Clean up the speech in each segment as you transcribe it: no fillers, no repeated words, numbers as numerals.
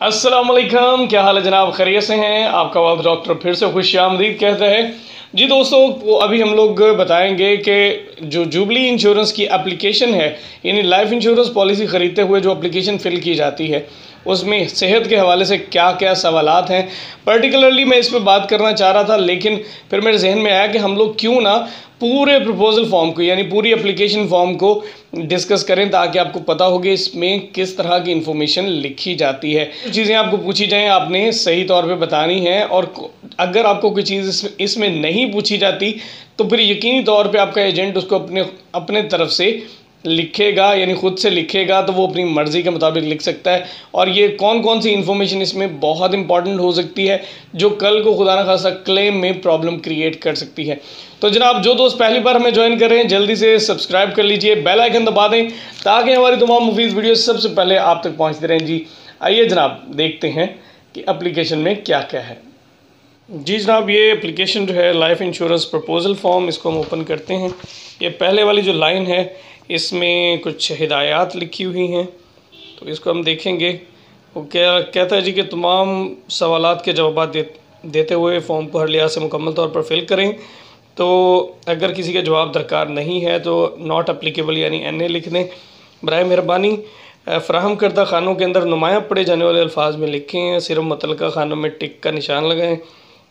अस्सलाम वालेकुम, क्या हाल है जनाब? खैरियत से हैं? आपका वक्त डॉक्टर फिर से खुशामदीद कहते हैं। जी दोस्तों, वो अभी हम लोग बताएंगे कि जो जुबली इंश्योरेंस की एप्लीकेशन है, यानी लाइफ इंश्योरेंस पॉलिसी ख़रीदते हुए जो एप्लीकेशन फ़िल की जाती है, उसमें सेहत के हवाले से क्या क्या सवालात हैं। पर्टिकुलरली मैं इस पर बात करना चाह रहा था, लेकिन फिर मेरे जहन में आया कि हम लोग क्यों ना पूरे प्रपोज़ल फॉर्म को, यानी पूरी एप्लीकेशन फॉर्म को डिस्कस करें, ताकि आपको पता हो कि इसमें किस तरह की इन्फॉर्मेशन लिखी जाती है। जो चीज़ें आपको पूछी जाएँ आपने सही तौर पे बतानी है, और अगर आपको कोई चीज़ इसमें नहीं पूछी जाती तो फिर यकीनी तौर पे आपका एजेंट उसको अपने तरफ से लिखेगा, यानी ख़ुद से लिखेगा, तो वो अपनी मर्ज़ी के मुताबिक लिख सकता है। और ये कौन कौन सी इन्फॉर्मेशन इसमें बहुत इंपॉर्टेंट हो सकती है, जो कल को खुदा न खासा क्लेम में प्रॉब्लम क्रिएट कर सकती है। तो जनाब, जो दोस्त पहली बार हमें ज्वाइन कर रहे हैं, जल्दी से सब्सक्राइब कर लीजिए, बेल आइकन दबा दें, ताकि हमारी तमाम मुफीद वीडियो सबसे पहले आप तक पहुँचते रहें। जी आइए जनाब, देखते हैं कि एप्लीकेशन में क्या क्या है। जी जनाब, ये एप्लीकेशन जो है लाइफ इंश्योरेंस प्रपोज़ल फॉर्म, इसको हम ओपन करते हैं। ये पहले वाली जो लाइन है, इसमें कुछ हिदायत लिखी हुई हैं, तो इसको हम देखेंगे। वो क्या कहता है जी कि तमाम सवालात के जवाब देते हुए फॉर्म को हर लिहाज से मुकम्मल तौर पर फिल करें। तो अगर किसी का जवाब दरकार नहीं है तो नॉट अप्लीकेबल यानी NA लिख दें। बराए मेहरबानी फ़राहम करदा खानों के अंदर नुमाया पढ़े जाने वाले अल्फाज में लिखें, सिर्फ मुतलका खानों में टिक का निशान लगाएँ,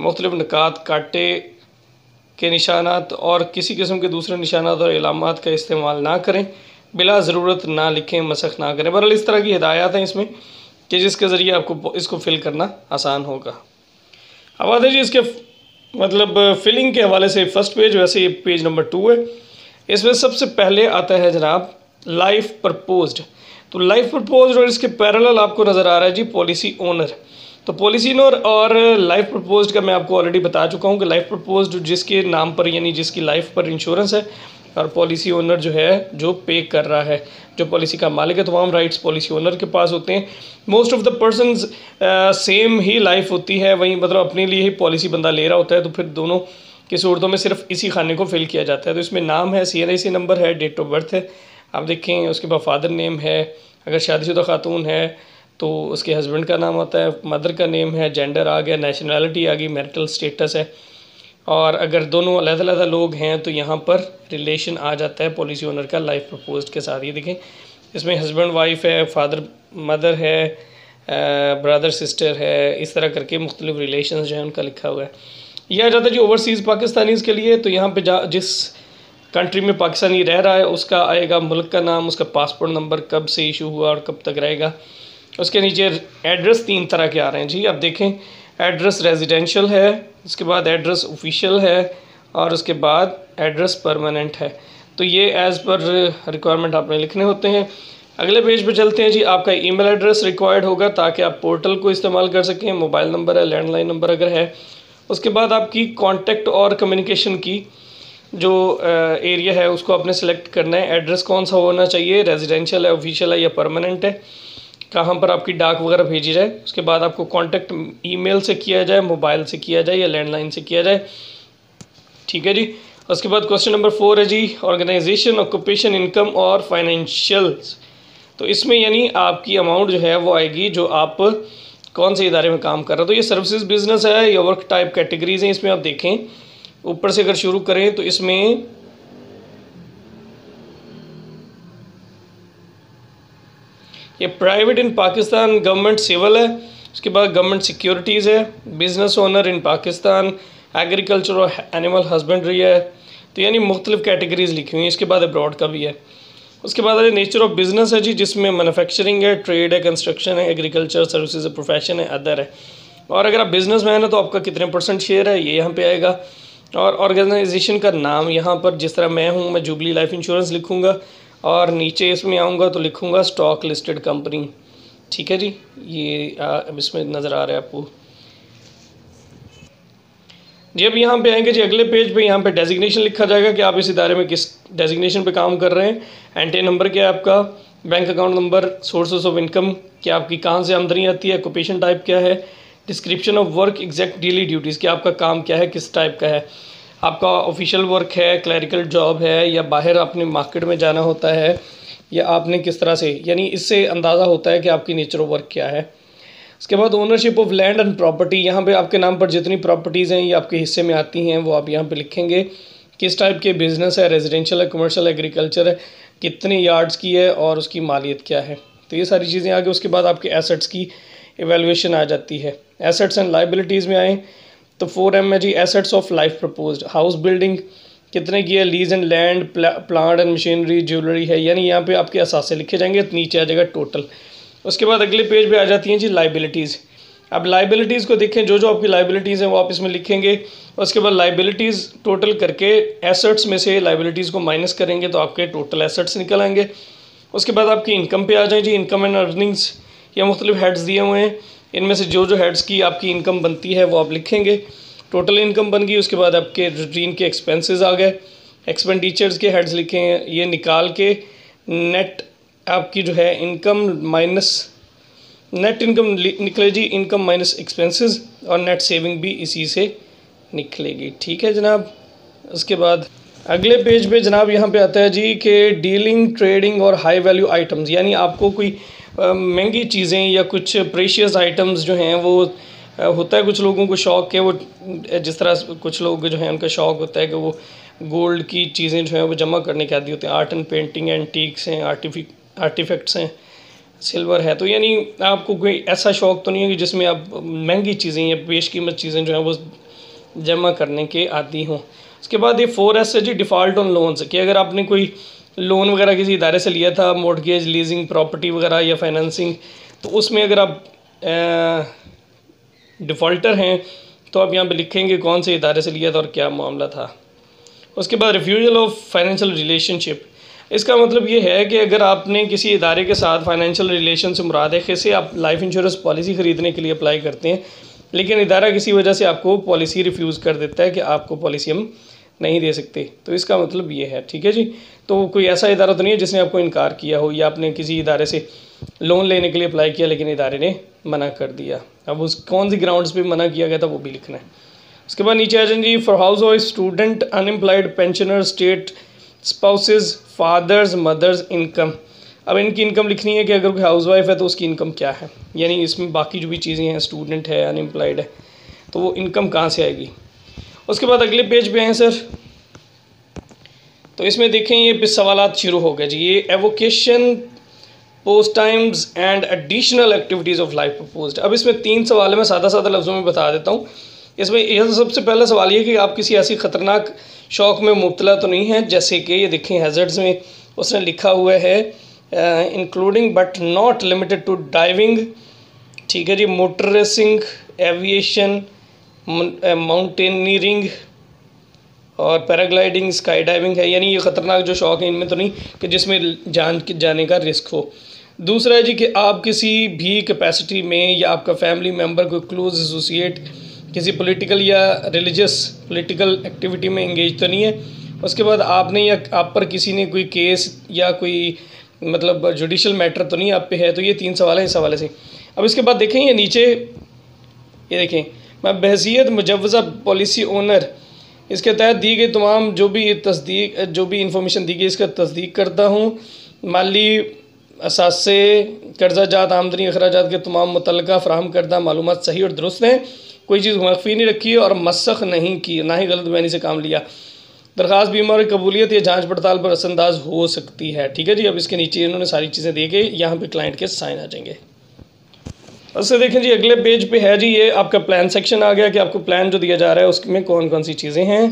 मुख्तलिफ निकात, कांटे के निशानात और किसी किस्म के दूसरे निशानात और इलामात का इस्तेमाल ना करें, बिला ज़रूरत ना लिखें, मसख ना करें। बहरहाल इस तरह की हिदायत हैं इसमें कि जिसके ज़रिए आपको इसको फ़िल करना आसान होगा। अब आते जी इसके मतलब फिलिंग के हवाले से फ़र्स्ट पेज, वैसे ये पेज नंबर 2 है। इसमें सबसे पहले आता है जनाब लाइफ प्रपोज्ड। तो लाइफ प्रपोज्ड और इसके पैरेलल आपको नज़र आ रहा है जी पॉलिसी ओनर। तो पॉलिसी ओनर और लाइफ प्रपोज्ड का मैं आपको ऑलरेडी बता चुका हूँ कि लाइफ प्रपोज्ड जिसके नाम पर यानी जिसकी लाइफ पर इंश्योरेंस है, और पॉलिसी ओनर जो है जो पे कर रहा है, जो पॉलिसी का मालिक है। तमाम राइट्स पॉलिसी ओनर के पास होते हैं। Most of the persons same he life होती है, वहीं मतलब अपने लिए ही पॉलिसी बंदा ले रहा होता है, तो फिर दोनों की सूरतों में सिर्फ इसी खाने को फिल किया जाता है। तो इसमें नाम है, CNIC नंबर है, डेट ऑफ बर्थ है, आप देखें। उसके बाद फादर नेम है, अगर शादीशुदा खातून है तो उसके हस्बैंड का नाम होता है, मदर का नेम है, जेंडर आ गया, नेशनैलिटी आ गई, मैरिटल स्टेटस है, और अगर दोनों अलग-अलग लोग हैं तो यहाँ पर रिलेशन आ जाता है पॉलिसी ओनर का लाइफ प्रपोज्ड के साथ। ये देखें, इसमें हस्बैंड वाइफ है, फादर मदर है, ब्रदर सिस्टर है, इस तरह करके मुख्तलिफ रिलेशन जो है उनका लिखा हुआ है। यह आ जाता है जी ओवरसीज़ पाकिस्तानीज़ के लिए। तो यहाँ पे जिस कंट्री में पाकिस्तानी रह रहा है उसका आएगा मुल्क का नाम, उसका पासपोर्ट नंबर, कब से इशू हुआ और कब तक रहेगा। उसके नीचे एड्रेस 3 तरह के आ रहे हैं जी, आप देखें। एड्रेस रेजिडेंशियल है, उसके बाद एड्रेस ऑफिशियल है, और उसके बाद एड्रेस परमानेंट है। तो ये एज़ पर रिक्वायरमेंट आपने लिखने होते हैं। अगले पेज पे चलते हैं जी। आपका ईमेल एड्रेस रिक्वायर्ड होगा ताकि आप पोर्टल को इस्तेमाल कर सकें। मोबाइल नंबर है, लैंडलाइन नंबर अगर है। उसके बाद आपकी कॉन्टेक्ट और कम्युनिकेशन की जो एरिया है उसको आपने सेलेक्ट करना है। एड्रेस कौन सा होना चाहिए, रेजिडेंशियल है, ऑफिशियल है या परमानेंट है, कहाँ पर आपकी डाक वगैरह भेजी जाए। उसके बाद आपको कांटेक्ट ईमेल से किया जाए, मोबाइल से किया जाए या लैंडलाइन से किया जाए, ठीक है जी। उसके बाद क्वेश्चन नंबर 4 है जी ऑर्गेनाइजेशन, ऑक्यूपेशन, इनकम और फाइनेंशियल्स। तो इसमें यानी आपकी अमाउंट जो है वो आएगी जो आप कौन से इदारे में काम कर रहे हो। तो ये सर्विसेज बिजनेस है या वर्क टाइप कैटेगरीज हैं। इसमें आप देखें ऊपर से अगर शुरू करें तो इसमें ये प्राइवेट इन पाकिस्तान, गवर्नमेंट सिविल है, उसके बाद गवर्नमेंट सिक्योरिटीज़ है, बिज़नेस ओनर इन पाकिस्तान, एग्रीकल्चर और एनिमल हस्बेंड्री है। तो यानी मुख्तलिफ कैटेगरीज लिखी हुई हैं। इसके बाद अब्रॉड का भी है। उसके बाद नेचर ऑफ बिज़नेस है जी, जिसमें मैन्युफैक्चरिंग है, ट्रेड है, कंस्ट्रक्शन है, एग्रीकल्चर सर्विसेज है, प्रोफेशन है, अदर है। और अगर आप बिज़नेसमैन है तो आपका कितने % शेयर है ये यहाँ पे आएगा। और ऑर्गेनाइजेशन का नाम यहाँ पर, जिस तरह मैं हूँ, मैं जुबली लाइफ इंश्योरेंस लिखूँगा, और नीचे इसमें आऊँगा तो लिखूँगा स्टॉक लिस्टेड कंपनी, ठीक है जी। ये अब इसमें नज़र आ रहा है आपको जी। अब यहाँ पे आएंगे जी अगले पेज पे, यहाँ पे डेजिग्नेशन लिखा जाएगा कि आप इस इदारे में किस डेजिग्नेशन पे काम कर रहे हैं। एंटी नंबर क्या है आपका, bank account number, sources of income क्या आपकी कहाँ से आमदनी आती है, ऑक्यूपेशन टाइप क्या है, description of work, exact daily duties कि आपका काम क्या है, किस टाइप का है, आपका ऑफिशियल वर्क है, क्लरिकल जॉब है, या बाहर अपने मार्केट में जाना होता है, या आपने किस तरह से, यानी इससे अंदाज़ा होता है कि आपकी नेचर ऑफ वर्क क्या है। उसके बाद ownership of land and property, यहाँ पे आपके नाम पर जितनी प्रॉपर्टीज़ हैं ये आपके हिस्से में आती हैं वो आप यहाँ पे लिखेंगे। किस टाइप के बिज़नेस है, रेजिडेंशियल है, कमर्शियल, एग्रीकल्चर है, कितनी यार्ड्स की है और उसकी मालियत क्या है। तो ये सारी चीज़ें आगे। उसके बाद आपके एसेट्स की एवेल्यूएशन आ जाती है। एसेट्स एंड लाइबिलिटीज़ में आए तो 4M है जी, assets of life proposed. House building कितने की है, lease and land, plant and machinery, jewellery है, यानी यहाँ पे आपके असासे लिखे जाएंगे, नीचे आ जाएगा टोटल। उसके बाद अगले पेज पे आ जाती हैं जी लाइबिलिटीज़। अब लाइबिलिटीज़ को देखें, जो जो आपकी लाइबिलिटीज़ हैं वो आप इसमें लिखेंगे। उसके बाद लाइबिलिटीज़ टोटल करके एसेट्स में से लाइबिलिटीज़ को माइनस करेंगे तो आपके टोटल एसेट्स निकल आएंगे। उसके बाद आपकी इनकम पे आ जाए जी, इनकम एंड अर्निंग्स, ये मुख्तलिफ हेड्स दिए हुए हैं, इनमें से जो जो हेड्स की आपकी इनकम बनती है वो आप लिखेंगे। टोटल इनकम बन गई। उसके बाद आपके रूटीन के एक्सपेंसेस आ गए, एक्सपेंडिचर्स के हेड्स लिखे हैं, ये निकाल के नेट आपकी जो है इनकम माइनस नेट इनकम निकले जी, इनकम माइनस एक्सपेंसेस, और नेट सेविंग भी इसी से निकलेगी। ठीक है जनाब। उसके बाद अगले पेज पे जनाब यहाँ पे आता है जी कि डीलिंग, ट्रेडिंग और हाई वैल्यू आइटम्स, यानी आपको कोई महंगी चीज़ें या कुछ प्रेशियस आइटम्स जो हैं वो होता है कुछ लोगों को शौक़ है, वो जिस तरह कुछ लोग जो हैं उनका शौक़ होता है कि वो गोल्ड की चीज़ें जो हैं वो जमा करने के आदी होते हैं। आर्ट एंड पेंटिंग, एंटीक्स हैं, आर्टिफैक्ट्स हैं, सिल्वर है। तो यानी आपको कोई ऐसा शौक़ तो नहीं है कि जिसमें आप महंगी चीज़ें या बेशकीमत चीज़ें जो हैं वो जमा करने के आदी हों। उसके बाद ये 4S है जी, डिफ़ॉल्ट ऑन लोन्स, कि अगर आपने कोई लोन वगैरह किसी इदारे से लिया था, मॉर्गेज, लीजिंग, प्रॉपर्टी वगैरह या फाइनेंसिंग, तो उसमें अगर आप डिफ़ॉल्टर हैं तो आप यहाँ पे लिखेंगे कौन से इदारे से लिया था और क्या मामला था। उसके बाद रिफ्यूज़ल ऑफ फाइनेंशियल रिलेशनशिप, इसका मतलब ये है कि अगर आपने किसी इदारे के साथ फाइनेंशियल रिलेशन से मुराद है, कैसे आप लाइफ इंश्योरेंस पॉलिसी ख़रीदने के लिए अप्लाई करते हैं लेकिन इदारा किसी वजह से आपको पॉलिसी रिफ्यूज़ कर देता है कि आपको पॉलिसी हम नहीं दे सकते, तो इसका मतलब ये है। ठीक है जी। तो कोई ऐसा इदारा तो नहीं है जिसने आपको इनकार किया हो, या आपने किसी इदारे से लोन लेने के लिए अप्लाई किया लेकिन इदारे ने मना कर दिया। अब उस कौन सी ग्राउंड्स पे मना किया गया था वो भी लिखना है। उसके बाद नीचे आ जाए जी, for housewife, student, unemployed, pensioner, state spouses, fathers, mothers income. अब इनकी इनकम लिखनी है कि अगर कोई हाउस वाइफ है तो उसकी इनकम क्या है, यानी इसमें बाकी जो भी चीज़ें हैं, स्टूडेंट है, अनएम्प्लॉयड है, तो वो इनकम कहाँ से आएगी। उसके बाद अगले पेज पे हैं सर, तो इसमें देखें ये सवालात शुरू हो गए जी। ये avocation, post times and additional activities of life proposed. अब इसमें 3 सवाल है, मैं सादा सादा लफ्ज़ों में बता देता हूँ। इसमें यह सबसे पहला सवाल ये कि आप किसी ऐसी ख़तरनाक शौक़ में मुब्तला तो नहीं है, जैसे कि ये देखें हैज़र्ड्स में उसने लिखा हुआ है including but not limited to diving, ठीक है जी, मोटर रेसिंग, एविएशन, माउंटेनियरिंग और पैराग्लाइडिंग, स्काई डाइविंग है, यानी ये ख़तरनाक जो शौक़ है इनमें तो नहीं कि जिसमें जान जाने का रिस्क हो। दूसरा है जी कि आप किसी भी कैपेसिटी में या आपका फैमिली मेम्बर को क्लोज एसोसिएट किसी पॉलिटिकल या रिलीजियस पॉलिटिकल एक्टिविटी में इंगेज तो नहीं है। उसके बाद आपने या आप पर किसी ने कोई केस या कोई मतलब जुडिशल मैटर तो नहीं आप पे है। तो ये 3 सवाल हैं इस हवाले से। अब इसके बाद देखें ये नीचे, ये देखें, मैं बहैसियत मुजव्वज़ा पॉलिसी ओनर इसके तहत दी गई तमाम जो भी इंफॉर्मेशन दी गई इसका तस्दीक करता हूँ। माली असासे, कर्जा जात, आमदनी, अखराजात के तमाम मुतल्लिका फराहम करदा मालूमात सही और दुरुस्त हैं, कोई चीज़ मख्फी नहीं रखी और मसख नहीं की, ना ही गलत बयानी से काम लिया। दरख्वास्त बीमार कबूलियत या जांच पड़ताल पर असरअंदाज हो सकती है। ठीक है जी। अब इसके नीचे इन्होंने सारी चीज़ें दे के यहाँ पे क्लाइंट के साइन आ जाएंगे। उससे देखें जी अगले पेज पे है जी, ये आपका प्लान सेक्शन आ गया कि आपको प्लान जो दिया जा रहा है उसमें कौन कौन सी चीज़ें हैं।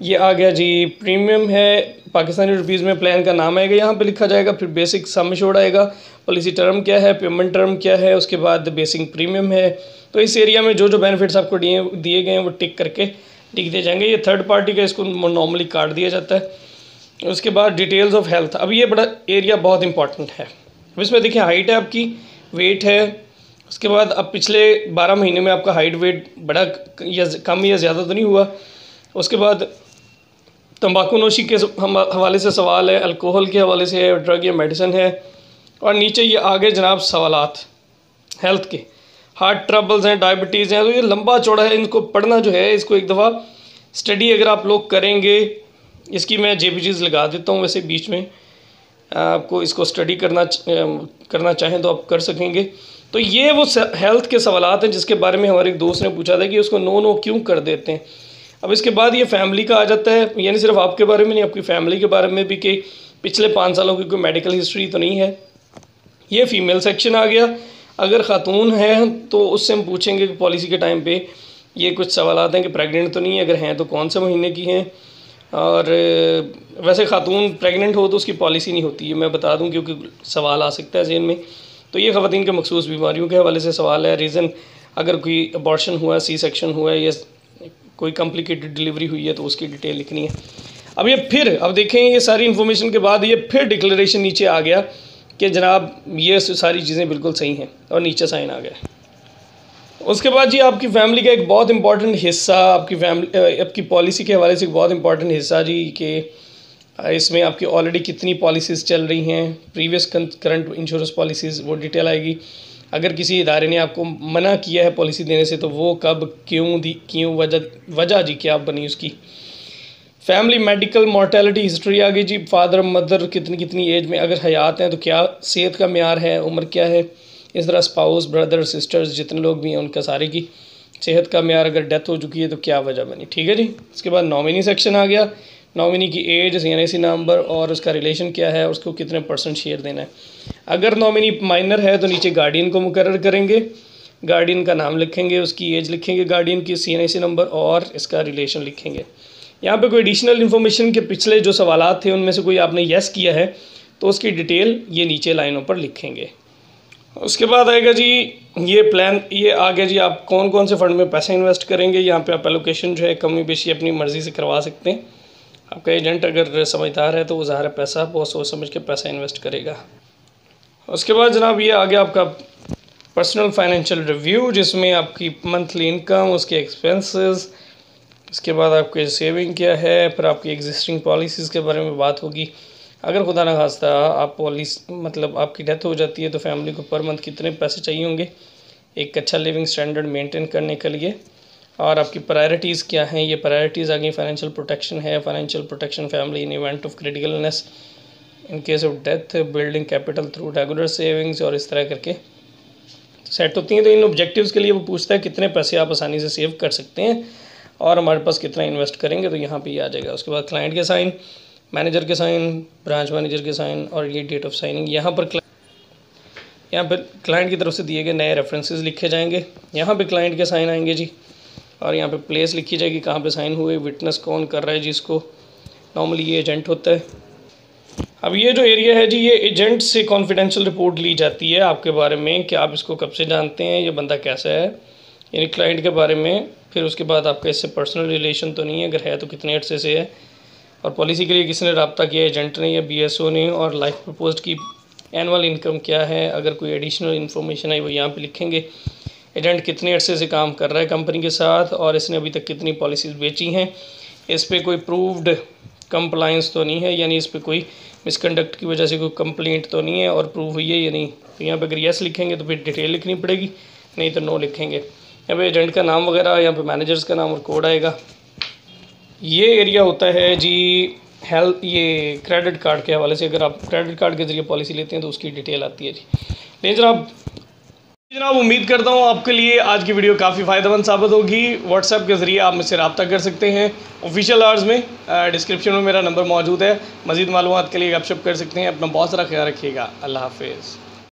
ये आ गया जी, प्रीमियम है, पाकिस्तानी रुपीज़ में प्लान का नाम आएगा, यहाँ पे लिखा जाएगा, फिर बेसिक सम एश्योर्ड आएगा, पॉलिसी टर्म क्या है, पेमेंट टर्म क्या है, उसके बाद बेसिक प्रीमियम है। तो इस एरिया में जो जो बेनिफिट्स आपको दिए गए हैं वो टिक करके लिख दिए जाएंगे। ये थर्ड पार्टी का इसको नॉर्मली काट दिया जाता है। उसके बाद डिटेल्स ऑफ हेल्थ, अब ये बड़ा एरिया बहुत इंपॉर्टेंट है। अब इसमें देखिए हाइट है आपकी, वेट है, उसके बाद अब पिछले 12 महीने में आपका हाइट वेट बड़ा या कम या ज़्यादा तो नहीं हुआ। उसके बाद तंबाकू नोशी के हवाले से सवाल है, अल्कोहल के हवाले से है, ड्रग या मेडिसिन है, और नीचे ये आगे जनाब सवालात हेल्थ के, हार्ट ट्रबल्स हैं, डायबिटीज़ हैं। तो ये लंबा चौड़ा है, इनको पढ़ना जो है, इसको एक दफ़ा स्टडी अगर आप लोग करेंगे, इसकी मैं JPGs लगा देता हूँ वैसे बीच में, आपको इसको स्टडी करना चाहें तो आप कर सकेंगे। तो ये वो हेल्थ के सवालात हैं जिसके बारे में हमारे एक दोस्त ने पूछा था कि उसको नो क्यों कर देते हैं। अब इसके बाद ये फैमिली का आ जाता है, यानी सिर्फ आपके बारे में नहीं, आपकी फैमिली के बारे में भी कि पिछले 5 सालों की कोई मेडिकल हिस्ट्री तो नहीं है। ये फ़ीमेल सेक्शन आ गया। अगर ख़ातून है तो उससे हम पूछेंगे कि पॉलिसी के टाइम पे ये कुछ सवालात हैं कि प्रेग्नेंट तो नहीं है, अगर हैं तो कौन से महीने की हैं। और वैसे ख़ातून प्रेग्नेंट हो तो उसकी पॉलिसी नहीं होती है, मैं बता दूं, क्योंकि सवाल आ सकता है ज़हन में। तो ये ख़वातीन के मखसूस बीमारियों के हवाले से सवाल है। रीज़न अगर कोई अबॉर्शन हुआ है, सी सेक्शन हुआ है या कोई कॉम्प्लिकेटेड डिलीवरी हुई है तो उसकी डिटेल लिखनी है। अब ये फिर अब देखें, ये सारी इन्फॉर्मेशन के बाद ये फिर डिक्लेरेशन नीचे आ गया कि जनाब ये सारी चीज़ें बिल्कुल सही हैं, और नीचे साइन आ गया। उसके बाद जी आपकी फ़ैमिली का एक बहुत इंपॉर्टेंट हिस्सा, आपकी पॉलिसी के हवाले से एक बहुत इंपॉर्टेंट हिस्सा जी, कि इसमें आपकी ऑलरेडी कितनी पॉलिसीज़ चल रही हैं, प्रीवियस करंट इंश्योरेंस पॉलिसीज़, वो डिटेल आएगी। अगर किसी इदारे ने आपको मना किया है पॉलिसी देने से तो वो कब, क्यों, वजह जी क्या बनी उसकी। फैमिली मेडिकल मॉर्टेलिटी हिस्ट्री आ गई जी, फादर मदर कितनी एज में अगर हयात हैं तो क्या सेहत का म्यार है, उम्र क्या है। इस तरह स्पाउस, ब्रदर, सिस्टर्स जितने लोग भी हैं उनका सारे की सेहत का म्यार, अगर डेथ हो चुकी है तो क्या वजह बनी। ठीक है जी। इसके बाद नॉमिनी सेक्शन आ गया। नॉमिनी की एज, CNAC नंबर और उसका रिलेशन क्या है, उसको कितने % शेयर देना है। अगर नॉमिनी माइनर है तो नीचे गार्डियन को मुकर्रर करेंगे, गार्डियन का नाम लिखेंगे, उसकी एज लिखेंगे, गार्डियन की CNAC नंबर और इसका रिलेशन लिखेंगे। यहाँ पे कोई एडिशनल इन्फॉर्मेशन के पिछले जो सवालात थे उनमें से कोई आपने येस किया है तो उसकी डिटेल ये नीचे लाइनों पर लिखेंगे। उसके बाद आएगा जी ये प्लान, ये आ गया जी आप कौन कौन से फ़ंड में पैसे इन्वेस्ट करेंगे। यहाँ पे आप एलोकेशन जो है कमी बेशी अपनी मर्ज़ी से करवा सकते हैं। आपका एजेंट अगर समझदार है तो वो ज़ाहिर पैसा बहुत सोच समझ के पैसा इन्वेस्ट करेगा। उसके बाद जनाब ये आ गया आपका पर्सनल फाइनेंशियल रिव्यू, जिसमें आपकी मंथली इनकम, उसके एक्सपेंसेस, इसके बाद आपके सेविंग क्या है, फिर आपकी एग्जिस्टिंग पॉलिसीज़ के बारे में बात होगी। अगर खुदा न खास्ता आप मतलब आपकी डेथ हो जाती है तो फैमिली को पर मंथ कितने पैसे चाहिए होंगे एक अच्छा लिविंग स्टैंडर्ड मेंटेन करने के लिए, और आपकी प्रायोरिटीज़ क्या हैं। ये प्रायोरिटीज़ आ गई, फाइनेंशियल प्रोटेक्शन है, financial protection family in event of critical illness, in case of death, building capital through regular savings, और इस तरह करके सेट होती हैं। तो इन ऑब्जेक्टिव्स के लिए वो पूछता है कितने पैसे आप आसानी से सेव कर सकते हैं और हमारे पास कितना इन्वेस्ट करेंगे, तो यहाँ पे ये आ जाएगा। उसके बाद क्लाइंट के साइन, मैनेजर के साइन, ब्रांच मैनेजर के साइन, और ये डेट ऑफ साइनिंग। यहाँ पर क्लाइंट की तरफ से दिए गए नए रेफरेंसेस लिखे जाएंगे। यहाँ पे क्लाइंट के साइन आएंगे जी, और यहाँ पे प्लेस लिखी जाएगी कहाँ पे साइन हुए, विटनेस कौन कर रहा है जिसको, नॉर्मली ये एजेंट होता है। अब ये जो एरिया है जी, ये एजेंट से कॉन्फिडेंशियल रिपोर्ट ली जाती है आपके बारे में कि आप इसको कब से जानते हैं, ये बंदा कैसा है, यानी क्लाइंट के बारे में। फिर उसके बाद आपका इससे पर्सनल रिलेशन तो नहीं है, अगर है तो कितने अर्से से है, और पॉलिसी के लिए किसने रब्ता किया, एजेंट ने या BSO ने, और लाइफ प्रपोज की एनुअल इनकम क्या है। अगर कोई एडिशनल इन्फॉर्मेशन है वो यहाँ पे लिखेंगे। एजेंट कितने अर्से से काम कर रहा है कंपनी के साथ, और इसने अभी तक कितनी पॉलिसीज़ बेची हैं, इस पर कोई प्रूव्ड कंप्लाइंस तो नहीं है, यानी इस पर कोई मिसकंडक्ट की वजह से कोई कंप्लेंट तो नहीं है और प्रूव हुई है या नहीं। तो यहाँ पे अगर येस लिखेंगे तो फिर डिटेल लिखनी पड़ेगी, नहीं तो नो लिखेंगे। यहाँ पे एजेंट का नाम वगैरह, यहाँ पे मैनेजर्स का नाम और कोड आएगा। ये एरिया होता है जी हेल्थ, ये क्रेडिट कार्ड के हवाले से, अगर आप क्रेडिट कार्ड के ज़रिए पॉलिसी लेते हैं तो उसकी डिटेल आती है जी। लेकिन जनाब उम्मीद करता हूँ आपके लिए आज की वीडियो काफ़ी फ़ायदेमंद साबित होगी। व्हाट्सएप के ज़रिए आप मुझसे रब्ता कर सकते हैं। ऑफिशियल आवर्स में डिस्क्रिप्शन में मेरा नंबर मौजूद है। मज़ीद मालूमात के लिए गपशप कर सकते हैं। अपना बहुत सारा ख्याल रखिएगा। अल्लाह हाफिज़।